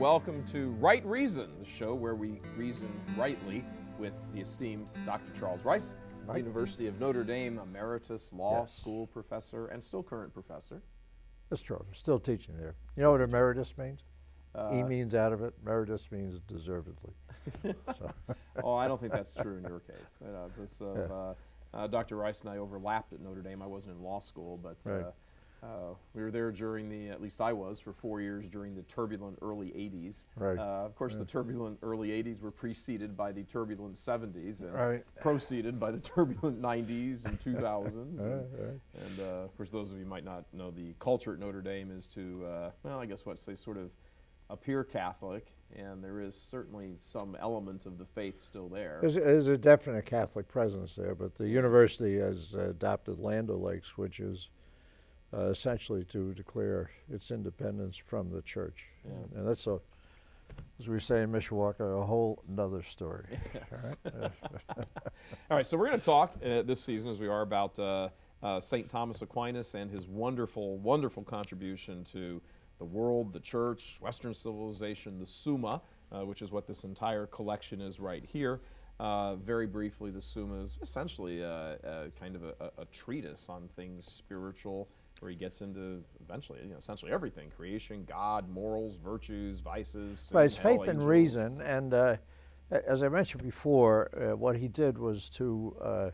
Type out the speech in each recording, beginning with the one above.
welcome to Right Reason, the show where we reason rightly with the esteemed Dr. Charles Rice, University of Notre Dame emeritus law school professor and still current professor. That's true. I'm still teaching there. You know what emeritus means? E means out of it. Meritus means deservedly. Oh, I don't think that's true in your case. Dr. Rice and I overlapped at Notre Dame. I wasn't in law school, but we were there during at least I was, for 4 years during the turbulent early 80s. Right. Of course, the turbulent early 80s were preceded by the turbulent 70s and proceeded by the turbulent 90s and 2000s. And of course, those of you might not know, the culture at Notre Dame is to, sort of appear Catholic, and there is certainly some element of the faith still there. There's a definite Catholic presence there, but the university has adopted Land O'Lakes, which is essentially to declare its independence from the church. Yeah. And that's, as we say in Mishawaka, a whole nother story. Yes. All right, all right, so we're going to talk this season, as we are, about St. Thomas Aquinas and his wonderful, wonderful contribution to the world, the church, Western civilization, the Summa, which is what this entire collection is right here. Very briefly, the Summa is essentially kind of a treatise on things spiritual, where he gets into eventually, essentially everything: creation, God, morals, virtues, vices. Right, it's faith and reason. And as I mentioned before, what he did was to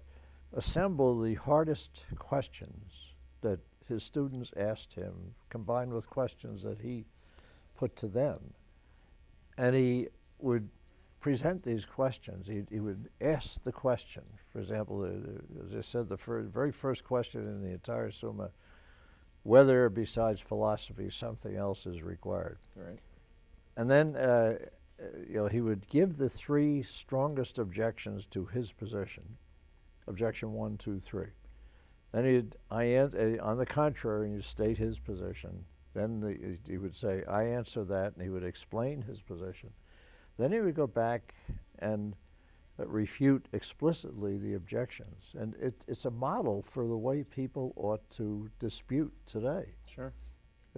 assemble the hardest questions that his students asked him, combined with questions that he put to them. And he would present these questions. He would ask the question. For example, as I said, the very first question in the entire Summa, whether besides philosophy something else is required. Right. And then he would give the three strongest objections to his position. Objection 1, 2, 3. Then on the contrary, he'd state his position. Then he would say, I answer that, and he would explain his position. Then he would go back and refute explicitly the objections. And it's a model for the way people ought to dispute today. Sure.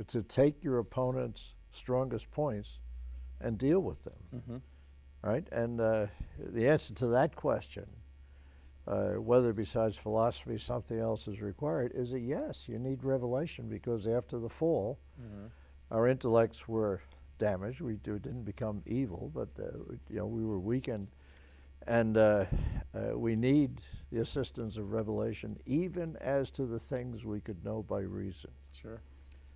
To take your opponent's strongest points and deal with them. Mm-hmm. Right? And the answer to that question, whether besides philosophy something else is required, is a yes. You need revelation, because after the fall, our intellects were damaged. We didn't become evil, but we were weakened, and we need the assistance of revelation, even as to the things we could know by reason. Sure.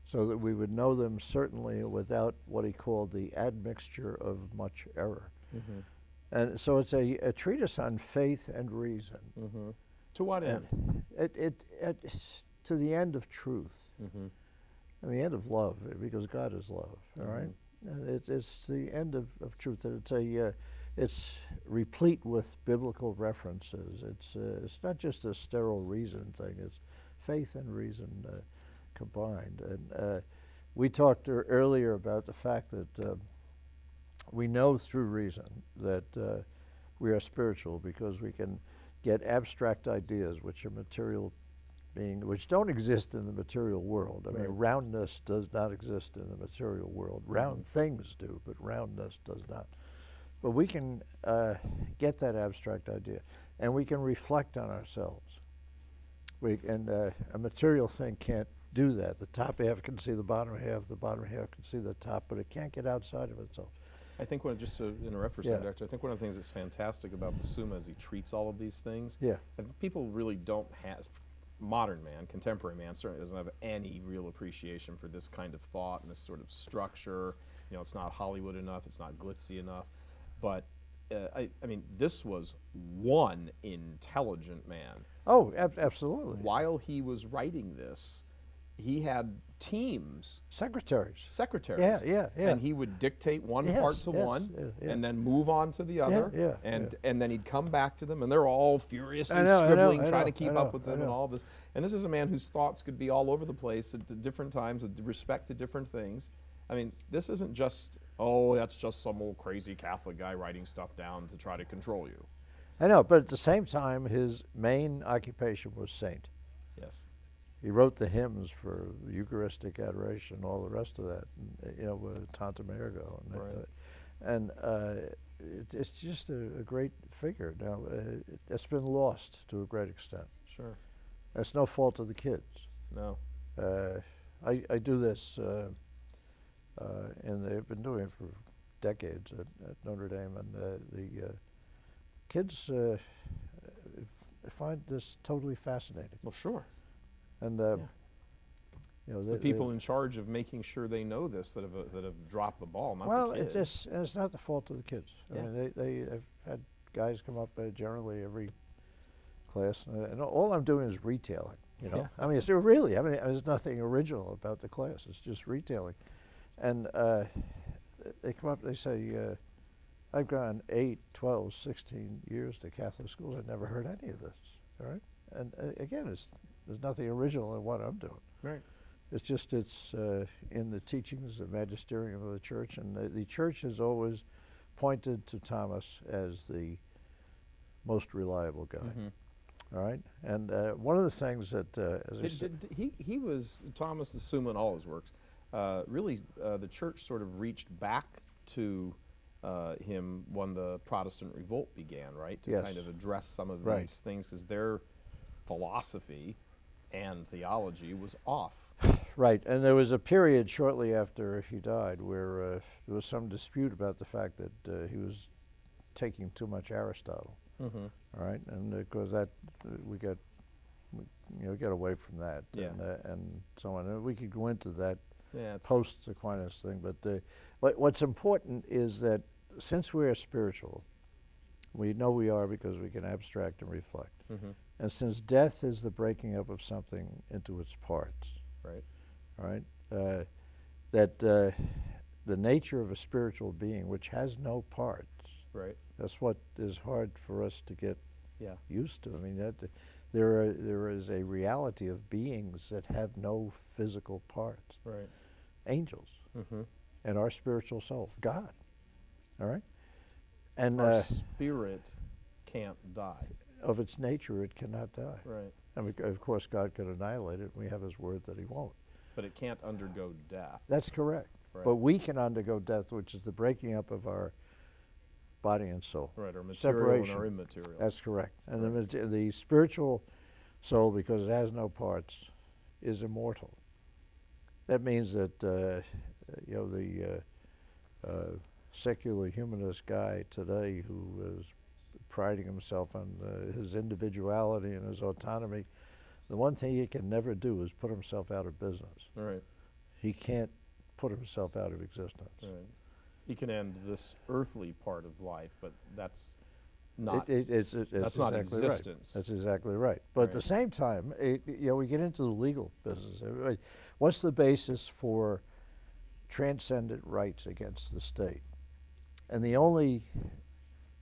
So that we would know them certainly without what he called the admixture of much error. Mm-hmm. And so it's a treatise on faith and reason. Mm-hmm. To what end? To the end of truth, and the end of love, because God is love. All right, and it's the end of truth. And it's replete with biblical references. It's not just a sterile reason thing. It's faith and reason combined. And we talked earlier about the fact that we know through reason that we are spiritual, because we can get abstract ideas which are material which don't exist in the material world. I mean, roundness does not exist in the material world. Round things do, but roundness does not. But we can get that abstract idea, and we can reflect on ourselves. A material thing can't do that. The top half can see the bottom half can see the top, but it can't get outside of itself. I think just to interrupt for a second, Doctor, I think one of the things that's fantastic about the Summa is he treats all of these things. Yeah. And people really don't have, modern man, contemporary man, certainly doesn't have any real appreciation for this kind of thought and this sort of structure. It's not Hollywood enough, it's not glitzy enough. But, I mean, this was one intelligent man. Oh, absolutely. While he was writing this, he had teams. Secretaries. Yeah. And he would dictate one part to one and then move on to the other. And then he'd come back to them, and they're all furiously scribbling, trying to keep up with them and all this. And this is a man whose thoughts could be all over the place at different times with respect to different things. I mean, this isn't just, that's just some old crazy Catholic guy writing stuff down to try to control you. I know, but at the same time, his main occupation was saint. Yes. he wrote the hymns for the Eucharistic adoration, all the rest of that, and, with Tantum Ergo. It's just a great figure. Now, it's been lost to a great extent. Sure. It's no fault of the kids. No. I do this, and they've been doing it for decades at Notre Dame, and the kids find this totally fascinating. Well, sure. And It's the people in charge of making sure they know this that have dropped the ball, not well, the kids. it's not the fault of the kids. I mean, they have had guys come up generally every class, and all I'm doing is retailing. Yeah. I mean, there's nothing original about the class. It's just retailing, and they come up. They say, "I've gone 8, 12, 16 years to Catholic schools. I've never heard any of this." All right, and again, there's nothing original in what I'm doing. Right. It's just in the teachings, the magisterium of the church, and the church has always pointed to Thomas as the most reliable guy. Mm-hmm. All right, and one of the things that he was Thomas the Summa in all his works. Really, the church sort of reached back to him when the Protestant revolt began, right? To Yes. kind of address some of Right. these things because their philosophy and theology was off. right, and there was a period shortly after he died where there was some dispute about the fact that he was taking too much Aristotle. Mm-hmm. All right, and of course that we get away from that, Yeah. and so on. And we could go into that Yeah. post Aquinas thing, but what's important is that since we are spiritual, we know we are because we can abstract and reflect. Mm-hmm. And since death is the breaking up of something into its parts, Right. all right, that the nature of a spiritual being, which has no parts, Right. that's what is hard for us to get Yeah. used to. I mean, there is a reality of beings that have no physical parts. Right. Angels Mm-hmm. and our spiritual soul, God. All right, and Our spirit can't die. of its nature, it cannot die. Right. And of course, God can annihilate it. We have His word that He won't. But it can't undergo death. That's correct. Right. But we can undergo death, which is the breaking up of our body and soul. Right. Our material Separation. and our immaterial. That's correct. And Right. the spiritual soul, because it has no parts, is immortal. That means that the secular humanist guy today who is priding himself on his individuality and his autonomy, the one thing he can never do is put himself out of business. Right. He can't put himself out of existence. Right. He can end this earthly part of life, but that's not. It's that's not exactly existence. Right. That's exactly right. But at the Right. same time, we get into the legal business. What's the basis for transcendent rights against the state? And the only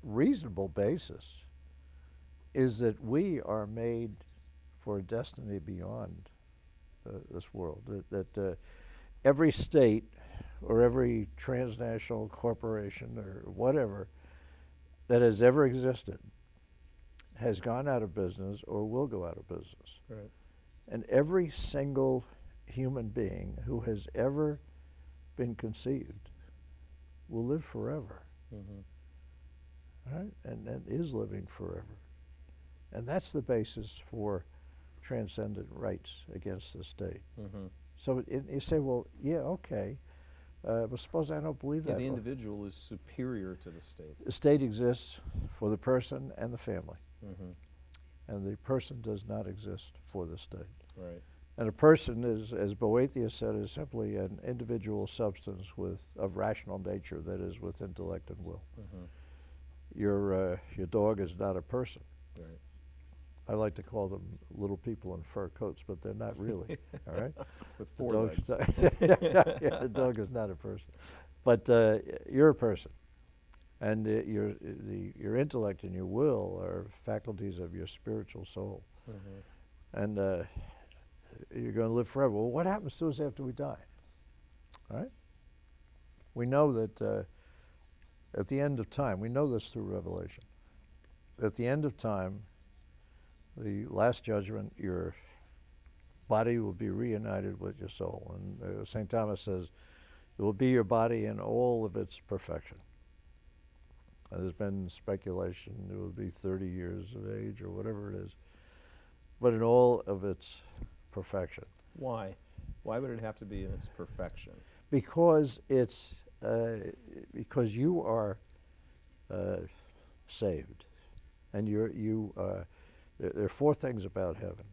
reasonable basis is that we are made for a destiny beyond this world. That every state or every transnational corporation or whatever that has ever existed has gone out of business or will go out of business. Right. And every single human being who has ever been conceived will live forever. Mm-hmm. Right? And is living forever. And that's the basis for transcendent rights against the state. Mm-hmm. So you say, well, yeah, okay, but suppose I don't believe Yeah, that. the individual is superior to the state. The state exists for the person and the family, Mm-hmm. and the person does not exist for the state. Right. And a person is, as Boethius said, is simply an individual substance of rational nature, that is, with intellect and will. Mm-hmm. Your dog is not a person. Right. I like to call them little people in fur coats, but they're not really. All right. With The 4 dog's legs. yeah, the dog is not a person, but you're a person, and your intellect and your will are faculties of your spiritual soul, Mm-hmm. and you're going to live forever. Well, what happens to us after we die? All right. We know that at the end of time, we know this through Revelation. At the end of time, the last judgment, your body will be reunited with your soul. And St. Thomas says, it will be your body in all of its perfection. There's been speculation it will be 30 years of age or whatever it is, but in all of its perfection. Why? Why would it have to be in its perfection? Because it's because you are saved, and there are four things about heaven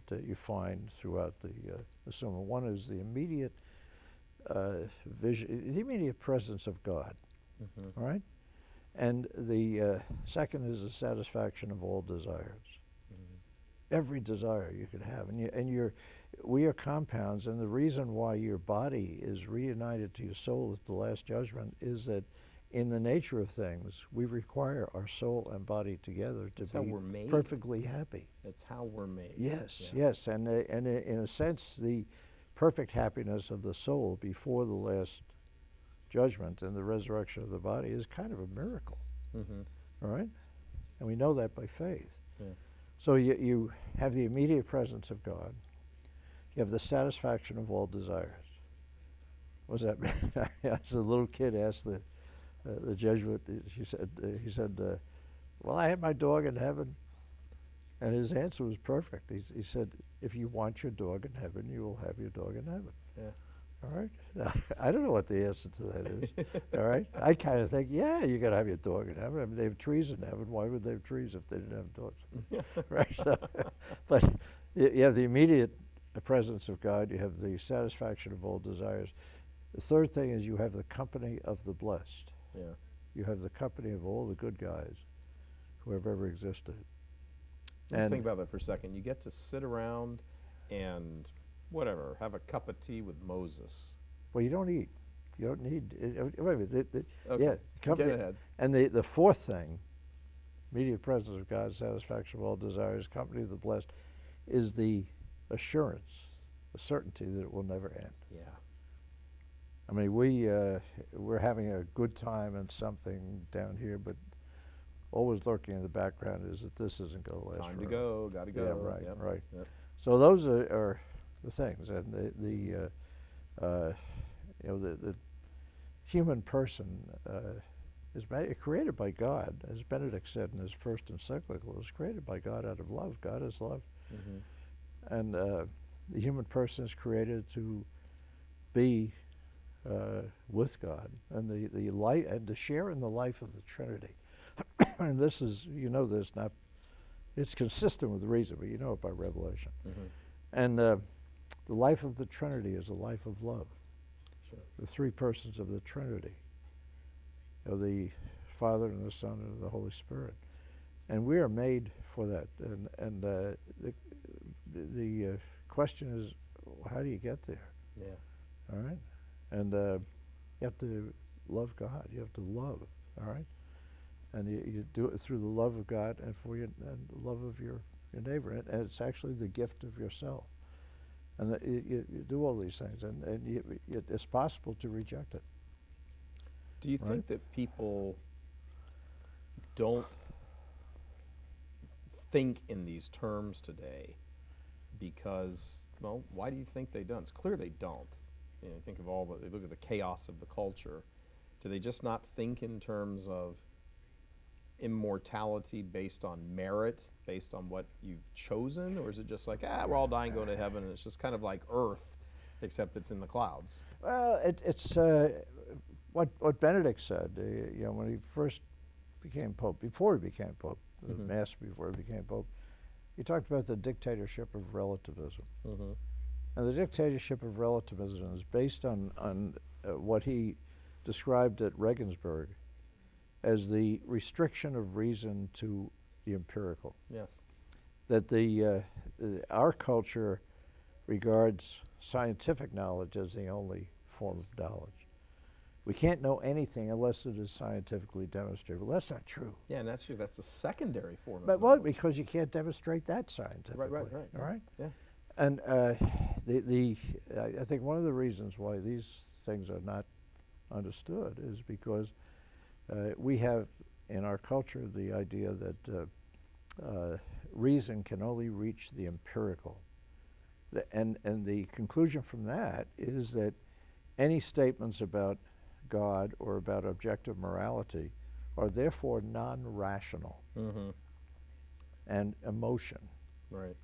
that you find throughout the Summa. One is the immediate vision, the immediate presence of God. Mm-hmm. All right, and the second is the satisfaction of all desires. Mm-hmm. Every desire you could have, we are compounds, and the reason why your body is reunited to your soul at the Last Judgment is that, in the nature of things, we require our soul and body together to be perfectly happy. That's how we're made. Yes, yes, and in a sense, the perfect happiness of the soul before the Last Judgment and the resurrection of the body is kind of a miracle. Mm-hmm. All right? And we know that by faith. Yeah. So you have the immediate presence of God. You have the satisfaction of all desires. What does that mean? As a little kid asked the Jesuit, he said, well, I had my dog in heaven. And his answer was perfect. He said, if you want your dog in heaven, you will have your dog in heaven. Yeah. All right? Now, I don't know what the answer to that is. All right? I kind of think, yeah, you got to have your dog in heaven. I mean, they have trees in heaven. Why would they have trees if they didn't have dogs? Right? So, but you have the immediate presence of God. You have the satisfaction of all desires. The third thing is you have the company of the blessed. Yeah. You have the company of all the good guys who have ever existed. And think about that for a second. You get to sit around and whatever, have a cup of tea with Moses. Well, you don't eat. You don't need. Wait a minute. Okay. Yeah, get ahead. And the fourth thing, immediate presence of God, satisfaction of all desires, company of the blessed, is the assurance, the certainty that it will never end. Yeah. I mean, we're having a good time and something down here, but always lurking in the background is that this isn't going to last Time forever. to go, got to go. Yeah, right, yep. right. Yep. So those are the things, and the human person is created by God, as Benedict said in his first encyclical, is created by God out of love. God is love. Mm-hmm. And the human person is created to be with God, and the light, and to share in the life of the Trinity. And this is, it's consistent with reason, but you know it by revelation. Mm-hmm. And the life of the Trinity is a life of love. Sure. The three persons of the Trinity, the Father and the Son and the Holy Spirit. And we are made for that. And the question is, how do you get there? Yeah. All right? And you have to love God. You have to love, all right? And you do it through the love of God and and the love of your neighbor. And it's actually the gift of yourself. And you do all these things, and it's possible to reject it. Do you think that people don't think in these terms today because, well, why do you think they don't? It's clear they don't. You know, think of they look at the chaos of the culture. Do they just not think in terms of immortality based on merit, based on what you've chosen, or is it just like, we're all dying, going to heaven, and it's just kind of like Earth, except it's in the clouds? Well, it's what Benedict said. When he first became Pope, before he became Pope, mm-hmm. the Mass before he became Pope, he talked about the dictatorship of relativism. Mm-hmm. And the dictatorship of relativism is based on what he described at Regensburg as the restriction of reason to the empirical. Yes. That our culture regards scientific knowledge as the only form of knowledge. We can't know anything unless it is scientifically demonstrable. That's not true. Yeah, and that's a secondary form of knowledge. Well, because you can't demonstrate that scientifically. Right. All right? Yeah. And I think one of the reasons why these things are not understood is because we have in our culture the idea that reason can only reach the empirical. And the conclusion from that is that any statements about God or about objective morality are therefore non-rational and emotion. Right.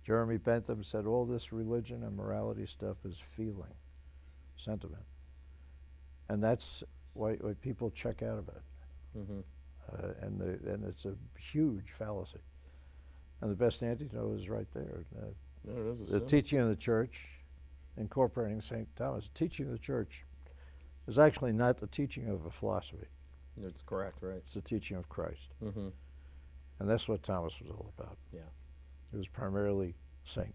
Jeremy Bentham said all this religion and morality stuff is feeling, sentiment. And that's why people check out of it. And it's a huge fallacy. And the best antidote is right there. There it is. The teaching of the church, incorporating St. Thomas, teaching of the church is actually not the teaching of a philosophy. It's correct, right? It's the teaching of Christ. And that's what Thomas was all about. Yeah. He was primarily saint.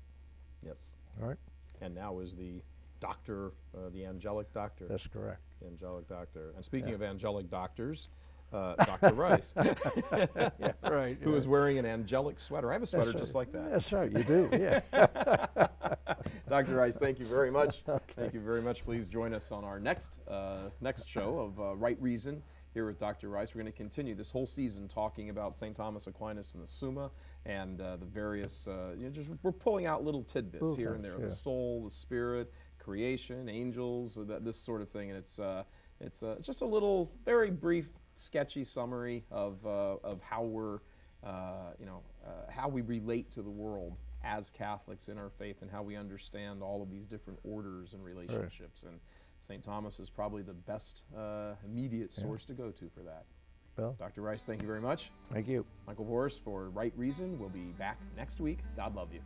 Yes. All right? And now is the doctor, the angelic doctor. That's correct. The angelic doctor. And speaking of angelic doctors, Dr. Rice, Yeah, right. who is wearing an angelic sweater. I have a sweater That's just right. like that. That's right, you do, yeah. Dr. Rice, thank you very much. Okay. Thank you very much. Please join us on our next show of Right Reason here with Dr. Rice. We're going to continue this whole season talking about St. Thomas Aquinas and the Summa and the various, we're pulling out little tidbits Little here and things, there. yeah. The soul, the spirit, creation, angels, this sort of thing. And it's just a little, very brief, sketchy summary of how we're, how we relate to the world as Catholics in our faith and how we understand all of these different orders and relationships. And St. Thomas is probably the best immediate source to go to for that. Well, Dr. Rice, thank you very much. thank you. Michael Boris for Right Reason. We'll be back next week. God love you.